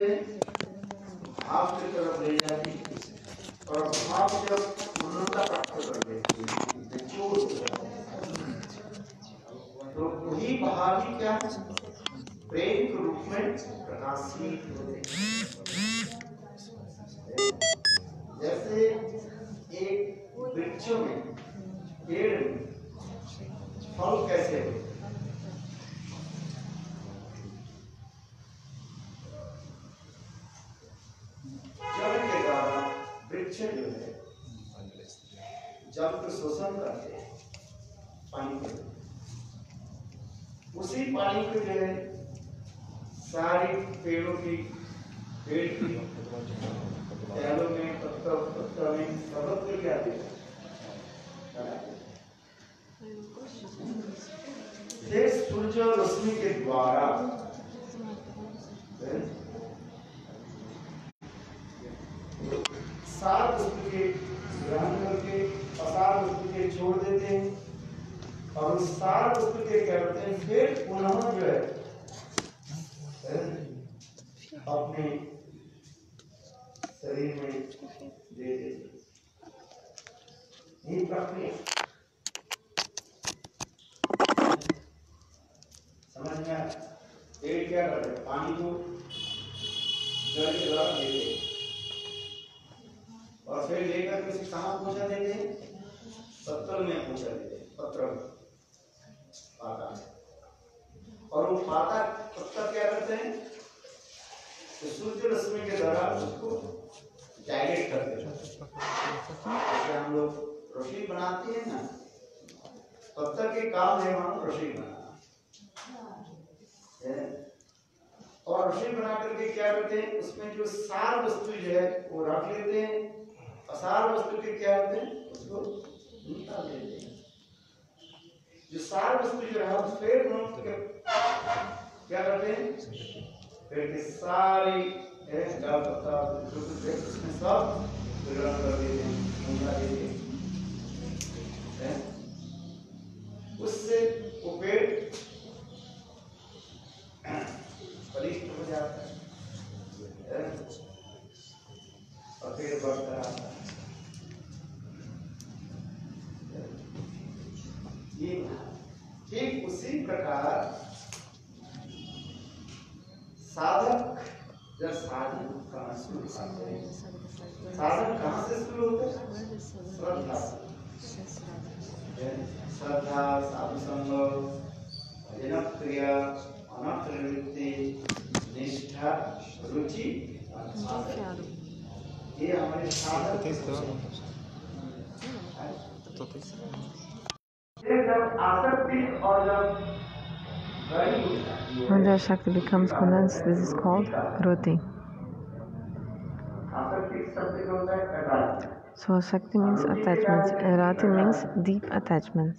भाव की तरफ ले जाती और भाव जब पूर्णता प्राप्त कर देती तो वही भाव ही क्या प्रेम के रूप में प्रकाशित होते जैसे एक वृक्षों में पेड़ में फल कैसे होते जल के द्वारा वृक्ष जो है जल को शोषण करते हैं पानी को उसी पानी को जो है सारी पेड़ की टहलों में पत्ता में सबक क्या देता है सूर्य रोशनी के द्वारा सार वस्तु के ग्रहण करके असार वस्तु के छोड़ देते हैं और उस सार वस्तु के क्या करते हैं फिर पुनः जो है अपने शरीर में दे देते ये प्रक्रिया समझ में आया पेड़ क्या करते हैं पानी को जल के द्वारा देते हैं और फिर लेकर के उसे कहाँ पहुंचा देते हैं पत्तल में पहुंचा देते हैं पत्र पाता और वो पाता पत्ता क्या करते हैं तो सूर्य रश्मि के द्वारा उसको डायरेक्ट करते हैं जैसे हम लोग रोटी बनाते हैं ना पत्थर के काम है वहां रोटी बनाना और रोटी बना करके क्या करते हैं उसमें जो सार वस्तु जो है वो रख लेते हैं असार वस्तु के क्या होते हैं उसको निकाल देते हैं जो सार वस्तु जो है फिर क्या करते हैं फिर के सारी जल पत्ता उसमें सब ग्रहण कर देते हैं मुंगा देते हैं उससे वो पेड़ बलिष्ठ हो जाता है और फिर बढ़ता रहता है ये ठीक उसी प्रकार साधक जब साधन कहाँ शुरू होते हैं साधन कहाँ से शुरू होते हैं श्रद्धा श्रद्धा साधु संग भजन क्रिया अनप्रवृत्ति निष्ठा रुचि ये हमारे साधन जब आसक्ति और जब when the Shakti becomes condensed, this is called Roti. So Shakti means attachment, and Rati means deep attachment.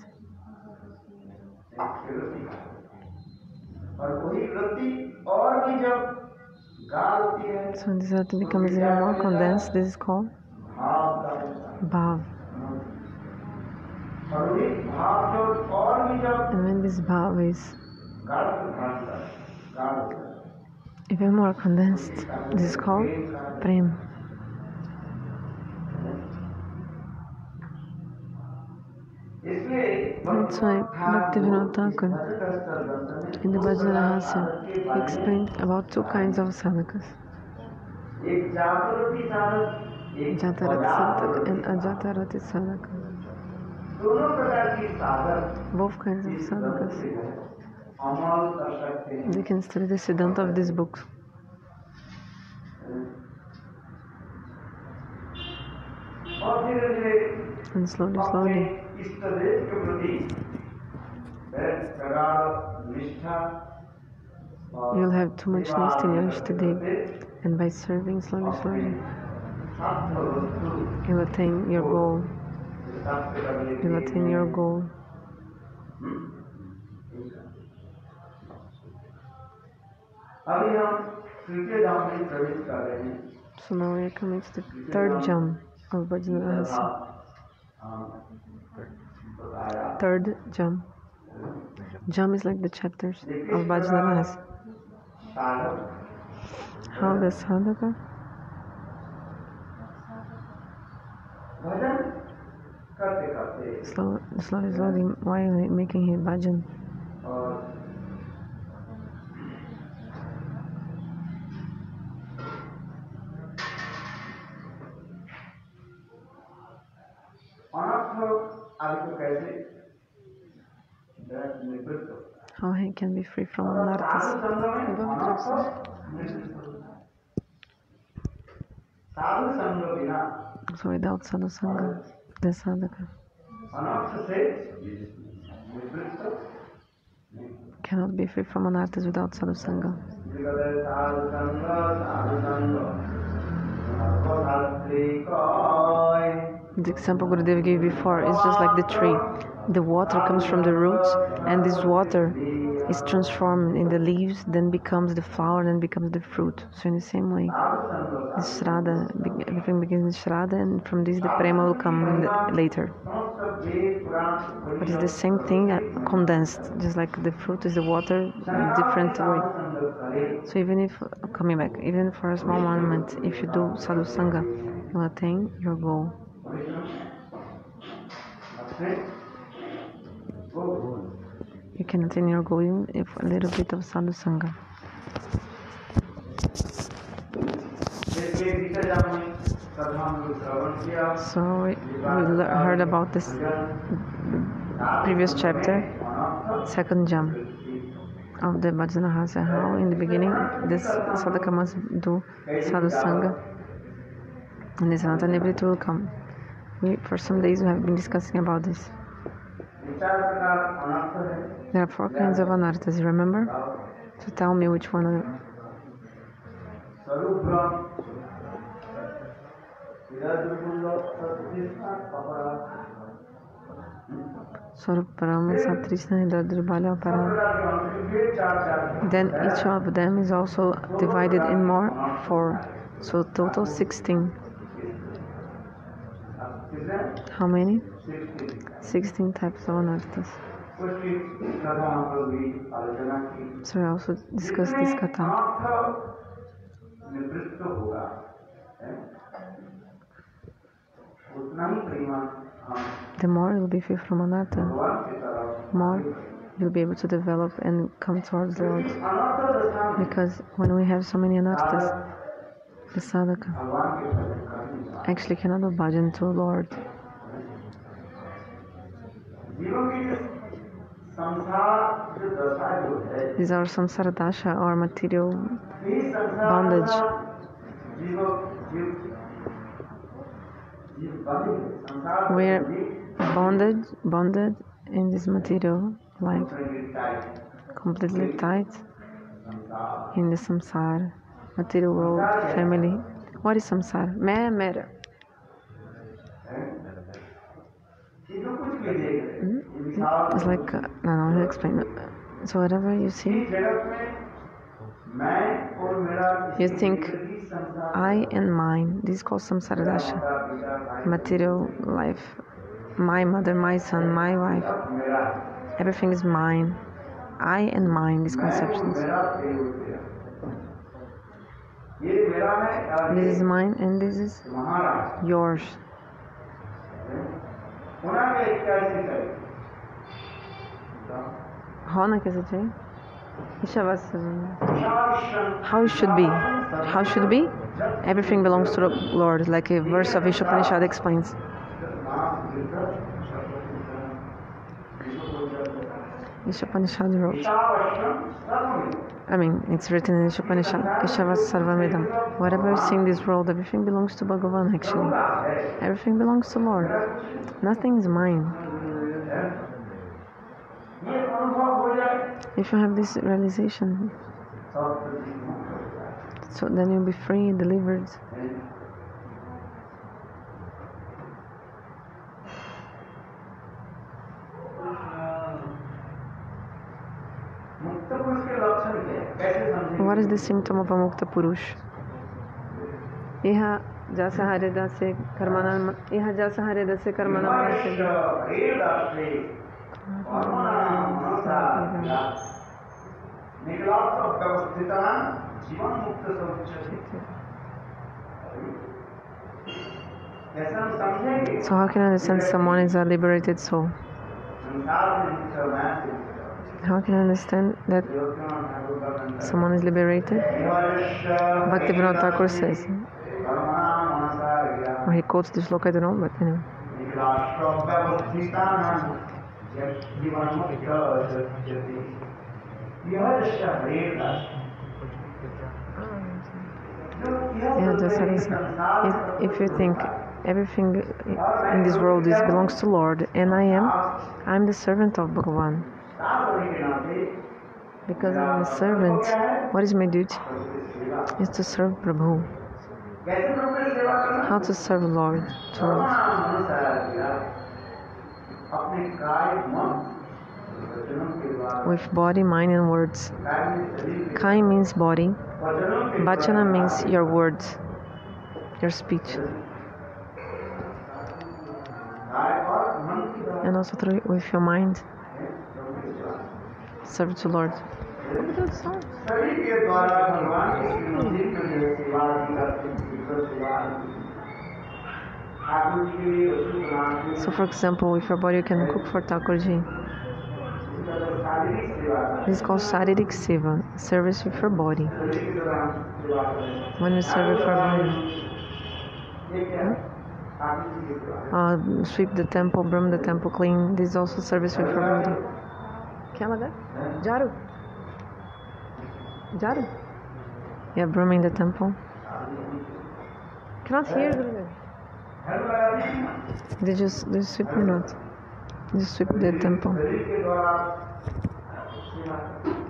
So when this Rati becomes even more condensed, this is called Bhav. And when this Bhav is even more condensed, this is called Prem. That's why Bhaktivinoda Thakur in the Bhajana-rahasya he explained about two kinds of sadhakas, Jatarati sadhaka and Ajatarati sadhaka. Both kinds of sadhakas, they can study the Siddhanta of this book. And slowly, you'll have too much nist in your Ishtadev, and by serving slowly, you'll attain your goal. You'll attain your goal. So now we are coming to the third jam of Bhajana-rahasya. Third jam. Jam is like the chapters of Bhajana-rahasya. how the sadhaka slowly while making his bhajan, how he can be free from anarthas. So without sadhu sangha, the sadhaka cannot be free from anarthas without sadhu sangha. The example Gurudev gave before is just like the tree. The water comes from the roots, and this water is transformed in the leaves, then becomes the flower, then becomes the fruit. So in the same way, the Shraddha, everything begins with Shraddha, and from this the Prema will come later. But it's the same thing condensed, just like the fruit is the water, different way. So even if, coming back, even for a small moment, if you do sadhu sangha, you will attain your goal. You can attain your goal even if a little bit of sadhu sangha. So we heard about this previous chapter, second jam of the Bhajana-rahasya, how in the beginning this sadhaka must do sadhu sangha, and this anatha will come. For some days we have been discussing about this. There are 4 kinds of anarthas, you remember? So tell me which one are. Swaruparama, Satrishna, Hidadribala, Para. Then each of them is also divided in more 4. So total 16. How many? 16 types of anarthas. So we also discussed this katha. The more you'll be free from anartha, more you'll be able to develop and come towards the Lord. Because when we have so many anarthas, the sadhaka actually cannot do bhajan to the Lord. These are samsara dasha, or material bondage. We are bonded in this material life, completely tied in the samsara, material world, family. What is samsara? Matter. It's like, I'll explain it. So whatever you see, you think I and mine. This is called samsara dasha, material life. My mother, my son, my wife. Everything is mine. I and mine, these conceptions. This is mine and this is yours. Hona kaise chahiye? How it should be. How it should be? Everything belongs to the Lord, like a verse of Ishopanishad explains. Ishopanishad wrote. It's written in Ishopanishad, Ishava Sarvamidam. Whatever you see in this world, everything belongs to Bhagavan actually. Everything belongs to Lord. Nothing is mine. If you have this realization, so then you'll be free, delivered. What is the symptom of a Mukta Purush? Iha jasa haredase karmana So how can I understand someone is a liberated soul? How can I understand that someone is liberated? Bhaktivinoda Thakur says, or he quotes this sloka, I don't know, but anyway. Yeah, just if you think everything in this world belongs to Lord, and I'm the servant of Bhagavan. Because I'm a servant, what is my duty? Is to serve Prabhu. How to serve Lord? With body, mind and words. Kai means body. Bhajana means your words, your speech. And also with your mind. Serve to Lord. So for example, with your body you can cook for Thakurji. This is called Saririk Seva, service with your body. When you serve with your body, sweep the temple, broom the temple clean. This is also service with your body. Jaru. Yeah, brooming the temple. Cannot hear, Gurudev. Did you sweep or not? You sweep the temple.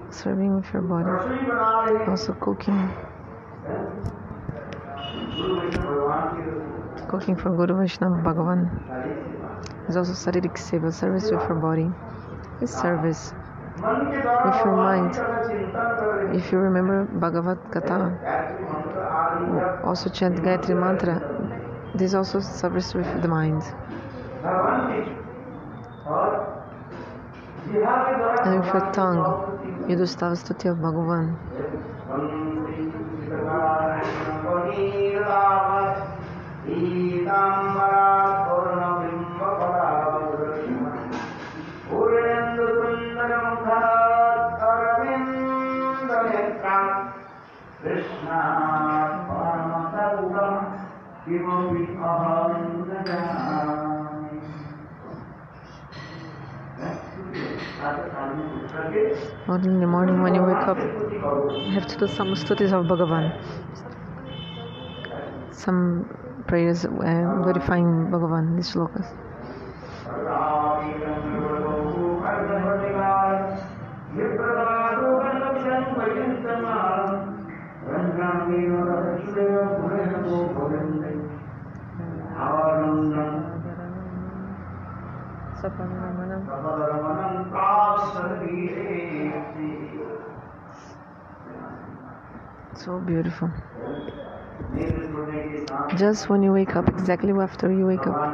Serving with your body. Also cooking. Cooking for Guru Vaishnava Bhagavan. It's also Saririk Seva, service with your body. It's service with your mind. If you remember Bhagavad Gita, also chant Gayatri Mantra. This is also service with the mind. And with your tongue, you do Stava Stuti of Bhagavan. Or in the morning when you wake up, you have to do some stutis of Bhagavan. Some prayers glorifying Bhagavan, these slokas. So beautiful. Just when you wake up, exactly after you wake up,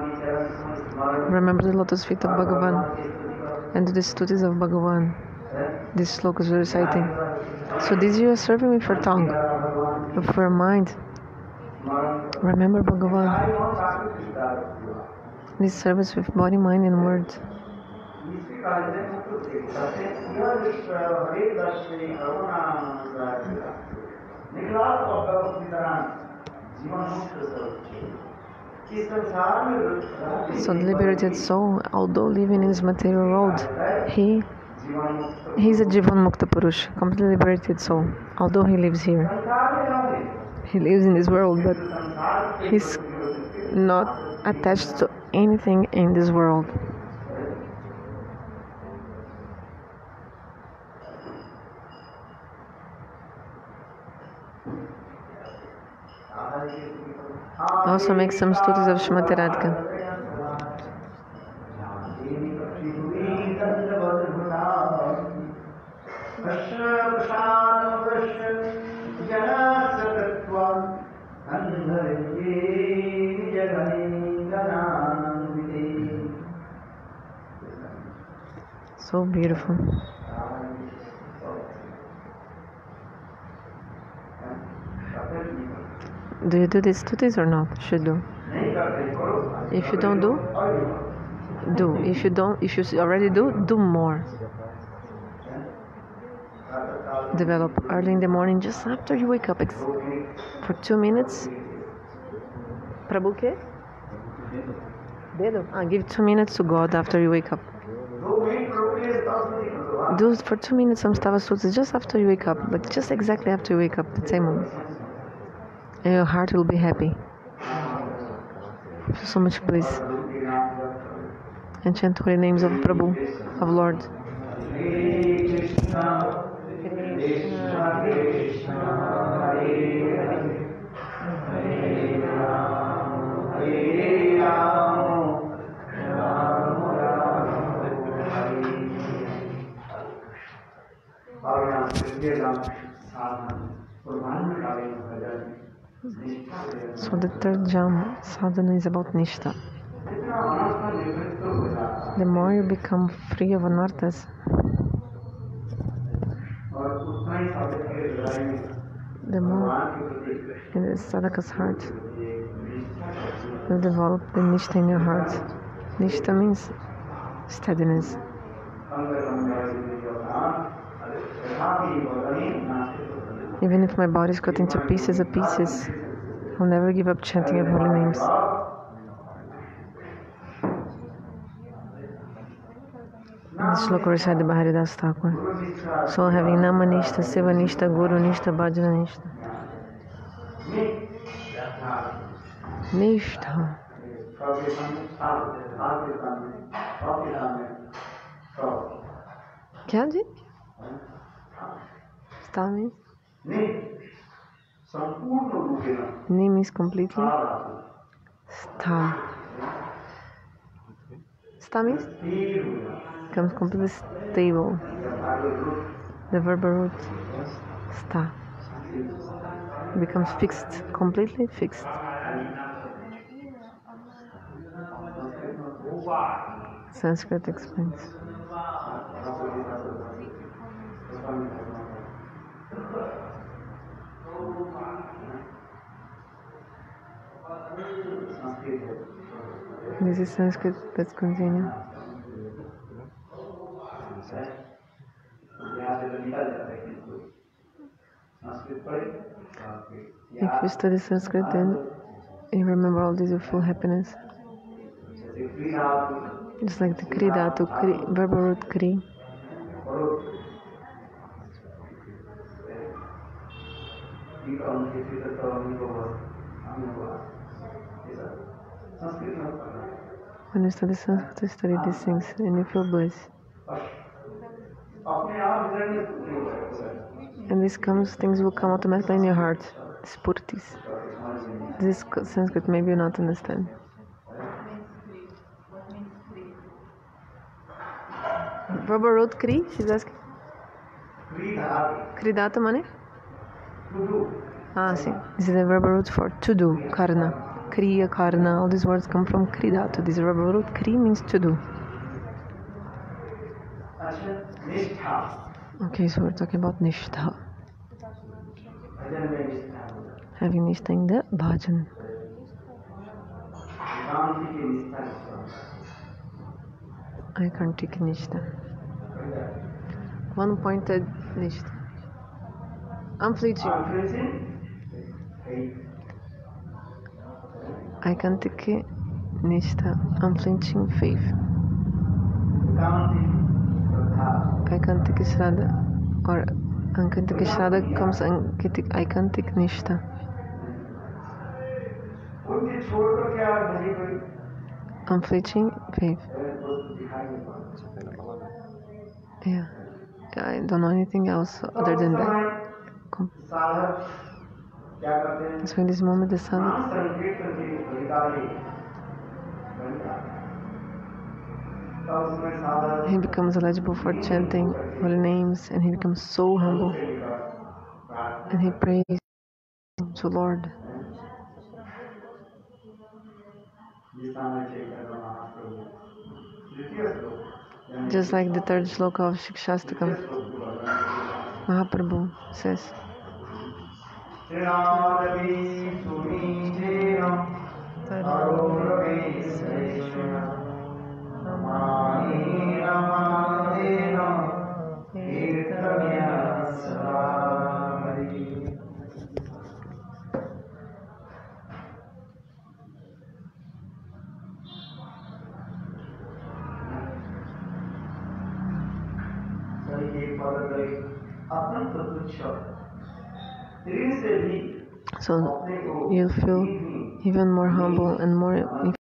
remember the lotus feet of Bhagavan and the stutis of Bhagavan. These slokas are reciting. So this you are serving with your tongue, with your mind. Remember Bhagavan. This service with body, mind and words. So the liberated soul, although living in this material world, he's a Jivan Mukta Purush, completely liberated soul, although he lives here. He lives in this world, but he's not attached to anything in this world. Also make some studies of Srimati Radhika. So beautiful. Do you do this 2 days or not? Should do. If you don't do, do. If you already do more. Develop early in the morning, just after you wake up, for 2 minutes. Prabhu quê? Dedo? Give 2 minutes to God after you wake up. Do for 2 minutes some Stava Sutras just after you wake up, like just exactly after you wake up, the same moment. And your heart will be happy. Feel so much bliss. And chant holy names of Prabhu, of Lord. So the third jam sadhana is about Nishtha. The more you become free of anarthas, the more in the sadhaka's heart you develop the Nishtha in your heart. Nishtha means steadiness. Even if my body is cut into pieces, I'll never give up chanting of holy names. This shloka recited by Haridas Thakur. So having Nama Nishtha, Seva Nishtha, Guru Nishtha, Bhajana Nishtha. Nishtha. क्या जी? Sta means? Ni means completely. Sta. Sta means? Becomes completely stable. The verbal root sta becomes fixed, completely fixed. Sanskrit explains. This is Sanskrit. Let's continue. If you study Sanskrit, then you remember all this with full happiness. Just like the Kri Dhatu, verbal root Kri. When you study Sanskrit, you study these things and you feel bliss. And things will come automatically in your heart. Spurtis. This Sanskrit maybe you not understand. Verbal root Kri, she's asking. Kri Dhatu money? See. This is the verbal root for to do, karna. Kriya, karna, all these words come from Kri Dhatu. This verbal root Kri means to do. Okay, so we're talking about Nishtha. Having Nishtha in the bhajan. I can't take Nishtha. One-pointed Nishtha. Unflinching. I can take Nishtha. Unflinching faith. I can take Shraddha. Or Ankantika Shraddha comes I can take Nishtha. Unflinching faith. Yeah. I don't know anything else other than that. So in this moment the sadhak he becomes eligible for chanting holy names and he becomes so humble and he prays to Lord. Just like the third shloka of Shikshastakam, Mahaprabhu says, So you'll feel even more humble and more